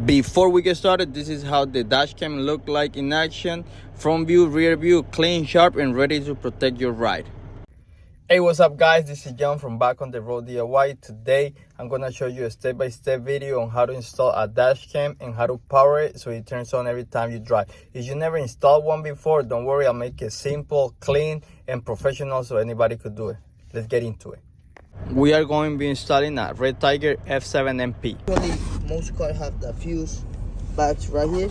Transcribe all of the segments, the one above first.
Before we get started, this is how the dash cam look like in action. Front view, rear view, clean, sharp, and ready to protect your ride. Hey, what's up guys, this is John from Back on the Road DIY. Today I'm gonna show you a step-by-step video on how to install a dash cam and how to power it so it turns on every time you drive. If you never installed one before, don't worry, I'll make it simple, clean, and professional so anybody could do it. Let's get into it. We are going to be installing a RedTiger 7NP. Usually most cars have the fuse box right here.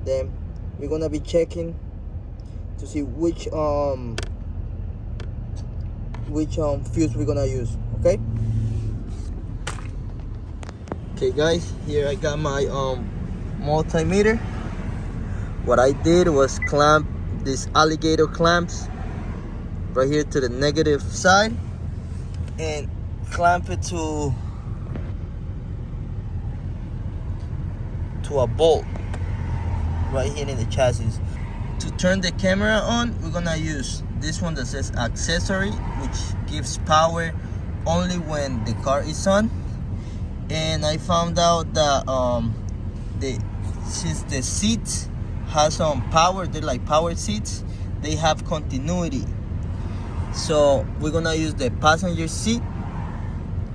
Then we're gonna be checking to see which fuse we're gonna use. Okay guys, here I got my multimeter. What I did was clamp these alligator clamps right here to the negative side and clamp it to a bolt right here in the chassis. To turn the camera on, we're gonna use this one that says accessory, which gives power only when the car is on. And I found out that since the seats has some power, they're like power seats, they have continuity. So we're gonna use the passenger seat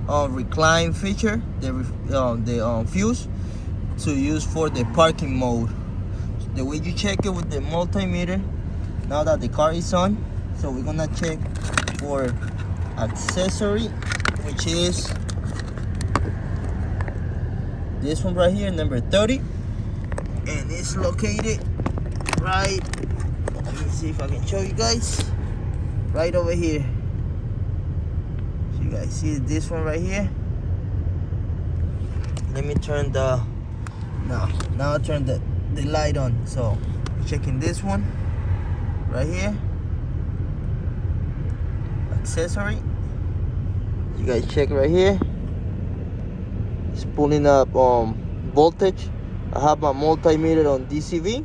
recline feature, the fuse, to use for the parking mode. The way you check it with the multimeter, now that the car is on, so we're gonna check for accessory, which is this one right here, number 30, and it's located right, let me see if I can show you guys, right over here. So you guys see this one right here. Let me turn the now I turn the light on. So checking this one right here, accessory. You guys check right here, it's pulling up voltage. I have my multimeter on DCV.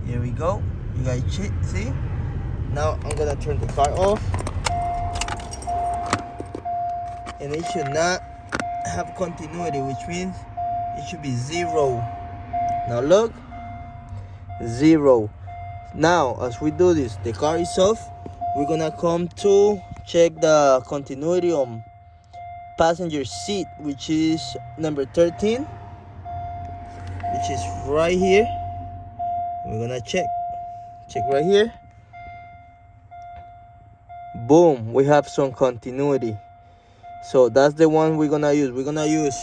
Here we go, you guys see. Now I'm gonna turn the car off, and it should not have continuity, which means it should be 0. Now look, 0. Now as we do this, the car is off. We're gonna come to check the continuity on passenger seat, which is number 13, which is right here. We're gonna check right here. Boom, we have some continuity. So that's the one we're gonna use. We're gonna use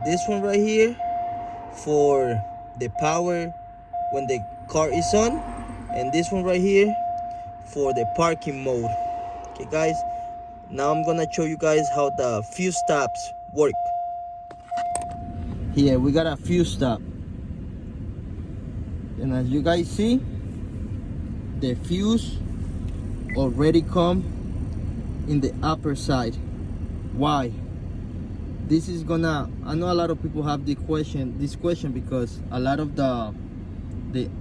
this one right here for the power when the car is on, and this one right here for the parking mode. Okay guys, now I'm gonna show you guys how the fuse stops work. Here we got a fuse stop, and as you guys see, the fuse already come in the upper side. Why? This is gonna, I know a lot of people have this question because a lot of the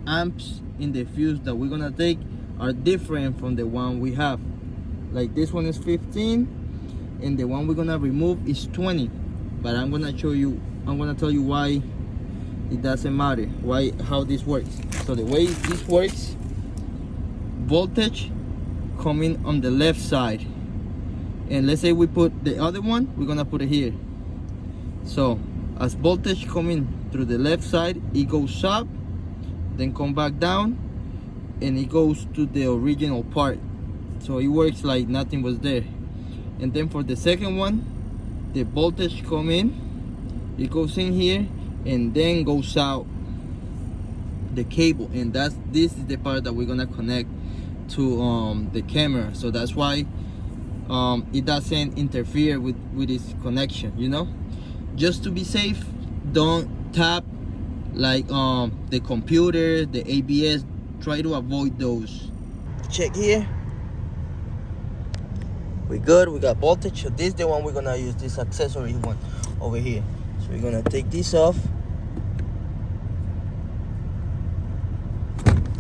amps in the fuse that we're gonna take are different from the one we have. Like this one is 15 and the one we're gonna remove is 20. But I'm gonna tell you why it doesn't matter, how this works. So the way this works, voltage coming on the left side, and let's say we put the other one, we're gonna put it here. So as voltage coming through the left side, it goes up, then come back down, and it goes to the original part. So it works like nothing was there. And then for the second one, the voltage come in, it goes in here, and then goes out the cable, and this is the part that we're gonna connect to the camera. So that's why it doesn't interfere with this connection, you know. Just to be safe, don't tap like the computer, the ABS. Try to avoid those. Check here, we good, we got voltage. So this is the one we're gonna use, this accessory one over here. So we're gonna take this off.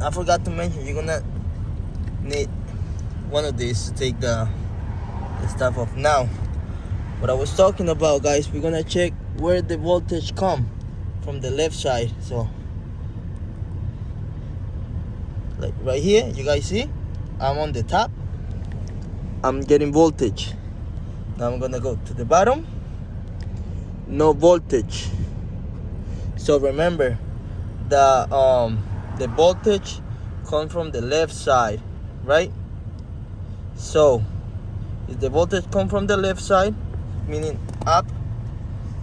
I forgot to mention, you're gonna need one of these to take the stuff off. Now what I was talking about, guys, we're gonna check where the voltage come from the left side. So like right here, you guys see I'm on the top, I'm getting voltage. Now I'm gonna go to the bottom, no voltage. So remember, the voltage comes from the left side, right? So if the voltage come from the left side, meaning up,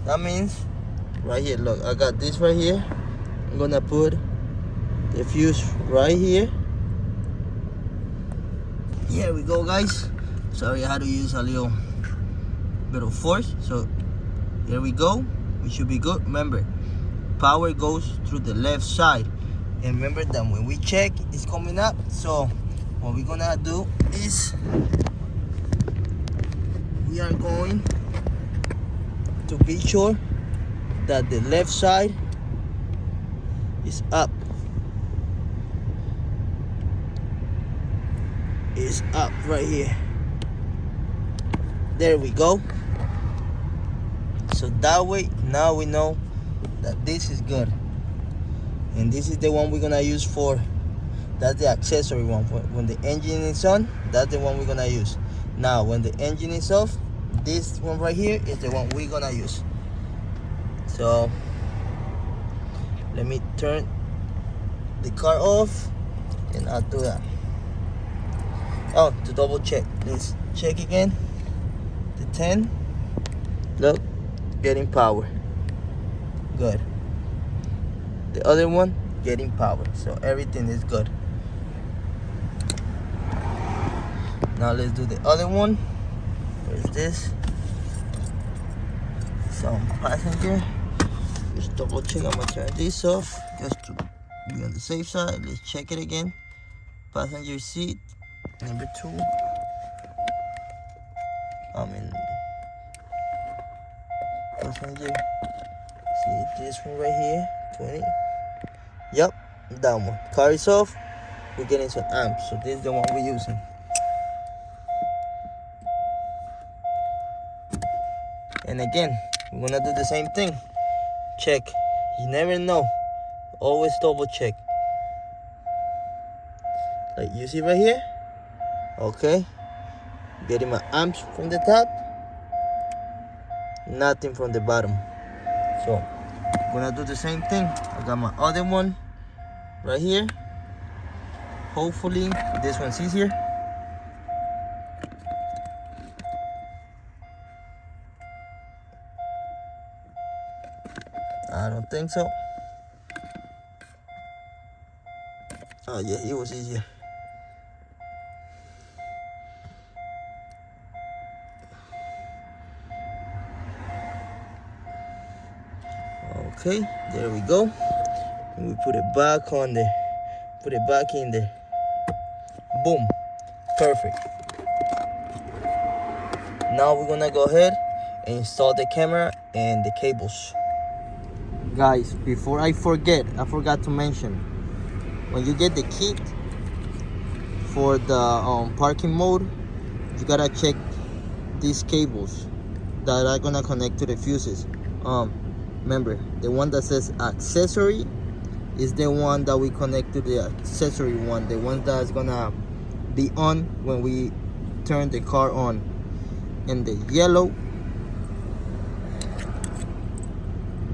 that means right here, look, I got this right here. I'm gonna put the fuse right here. Here we go, guys. Sorry, I had to use a little bit of force. So here we go. We should be good. Remember, power goes through the left side, and remember that when we check, it's coming up. So what we're gonna do is we are going to be sure that the left side is up. Is up right here. There we go. So that way, now we know that this is good, and this is the one we're gonna use for. That's the accessory one. When the engine is on, that's the one we're gonna use. Now when the engine is off, this one right here is the one we're gonna use. So let me turn the car off and I'll do that. Oh, to double check, let's check again. The 10, look, getting power. Good. The other one getting power. So everything is good. Now let's do the other one. Where's this? Some passenger. Just double check. I'm gonna turn this off just to be on the safe side. Let's check it again. Passenger seat number 2. Passenger seat, this one right here, 20. Yep, that one. Car is off. We're getting some amps, so this is the one we're using. And again, we're gonna do the same thing. Check. You never know. Always double check. Like you see right here. Okay. Getting my amps from the top. Nothing from the bottom. So I'm gonna do the same thing. I got my other one right here. Hopefully this one's easier. I don't think so. Oh yeah, it was easier. Okay, there we go. And we put it back on there. Put it back in there. Boom. Perfect. Now we're gonna go ahead and install the camera and the cables. Guys, before I forgot to mention, when you get the kit for the parking mode, you gotta check these cables that are gonna connect to the fuses. Remember, the one that says accessory is the one that we connect to the accessory one, the one that's gonna be on when we turn the car on. And the yellow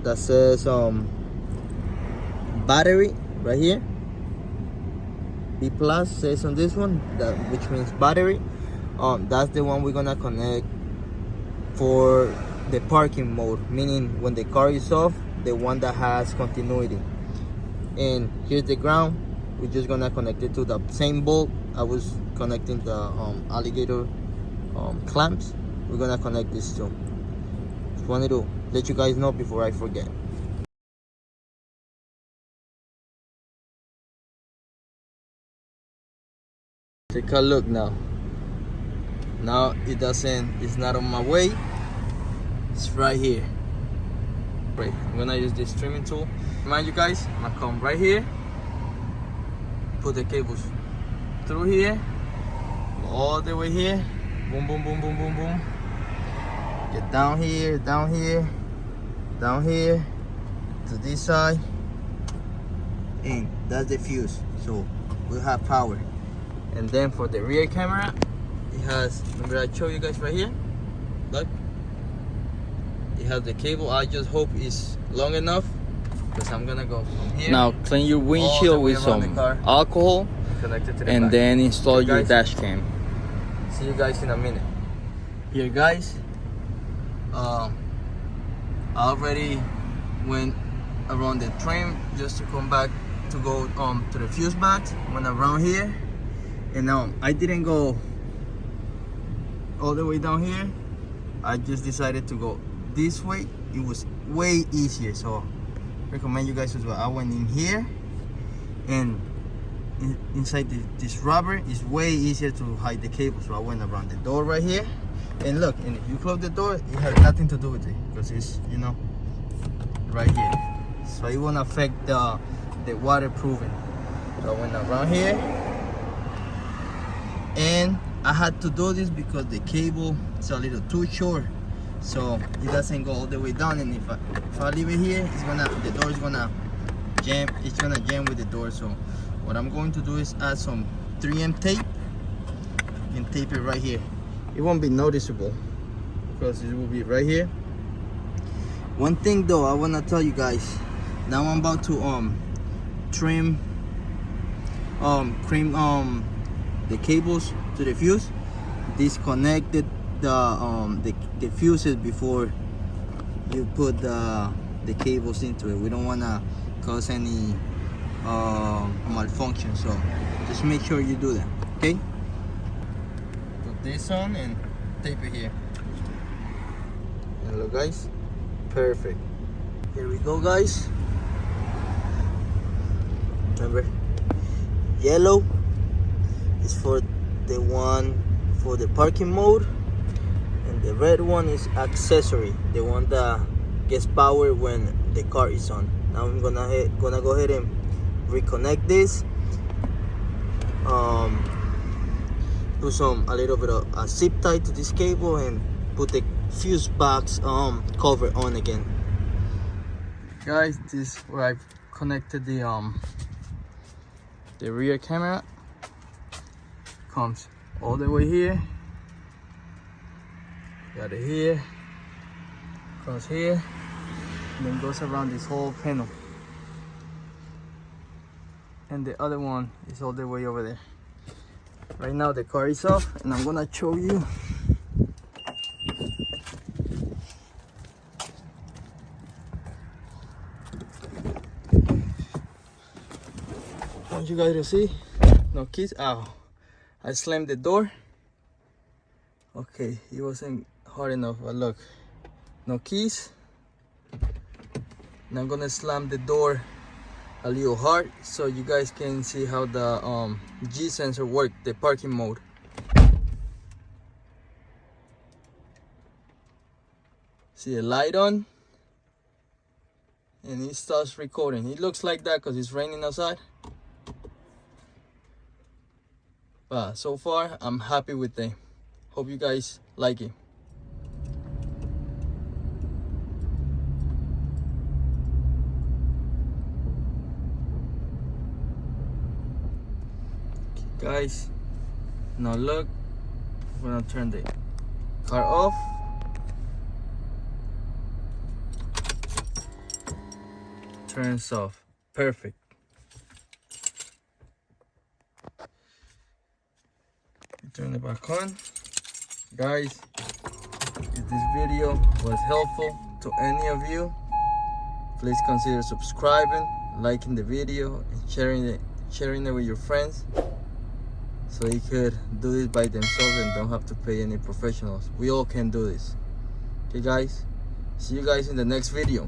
that says battery right here, B plus says on this one, that which means battery. That's the one we're gonna connect for the parking mode, meaning when the car is off, the one that has continuity. And here's the ground. We're just gonna connect it to the same bolt I was connecting the alligator clamps. We're gonna connect this too. Just wanted to let you guys know before I forget. Take a look now. Now it's not on my way. It's right here. Right, I'm gonna use this trimming tool. Remind you guys, I'm gonna come right here, put the cables through here, all the way here, boom, boom, boom, boom, boom, boom, get down here, down here, down here to this side, and that's the fuse, so we'll have power. And then for the rear camera, it has, remember I showed you guys right here, look, it has the cable. I just hope it's long enough, because I'm gonna go from here. Now clean your windshield with some alcohol, Connected to the and back. then install Okay, your guys. dash cam. See you guys in a minute. Here guys, I already went around the trim just to come back to go to the fuse box. Went around here, and I didn't go all the way down here. I just decided to go this way. It was way easier, so recommend you guys as well. I went in here, and inside this rubber is way easier to hide the cable, so I went around the door right here. And look, and if you close the door, it has nothing to do with it, because it's, you know, right here, so it won't affect the waterproofing. So I went around here, and I had to do this because the cable is a little too short, so it doesn't go all the way down. And if I leave it here, the door is gonna jam. It's gonna jam with the door. So what I'm going to do is add some 3M tape and tape it right here. It won't be noticeable because it will be right here. One thing though, I wanna tell you guys. Now I'm about to trim the cables to the fuse. Disconnected the fuses before you put the cables into it. We don't wanna cause any malfunction, so just make sure you do that. Okay, put this on and tape it here. And look guys, perfect. Here we go guys. Remember, yellow is for the one for the parking mode, and the red one is accessory, the one that gets power when the car is on. Now I'm gonna go ahead and reconnect this. Put a little bit of a zip tie to this cable and put the fuse box cover on again. Guys, this is where I've connected the rear camera. Comes all the way here. Got it here. Goes here. And then goes around this whole panel. And the other one is all the way over there. Right now the car is off, and I'm gonna show you. I want you guys to see. No keys. Ow. I slammed the door. Okay, it wasn't hard enough, but look. No keys. And I'm gonna slam the door a little hard so you guys can see how the G sensor works, the parking mode. See the light on, and it starts recording. It looks like that because it's raining outside, but so far I'm happy with it. Hope you guys like it. Guys, now look, I'm gonna turn the car off. Turns off. Perfect. Turn it back on. Guys, if this video was helpful to any of you, please consider subscribing, liking the video, and sharing it with your friends, so you could do this by themselves and don't have to pay any professionals. We all can do this. Okay guys, see you guys in the next video.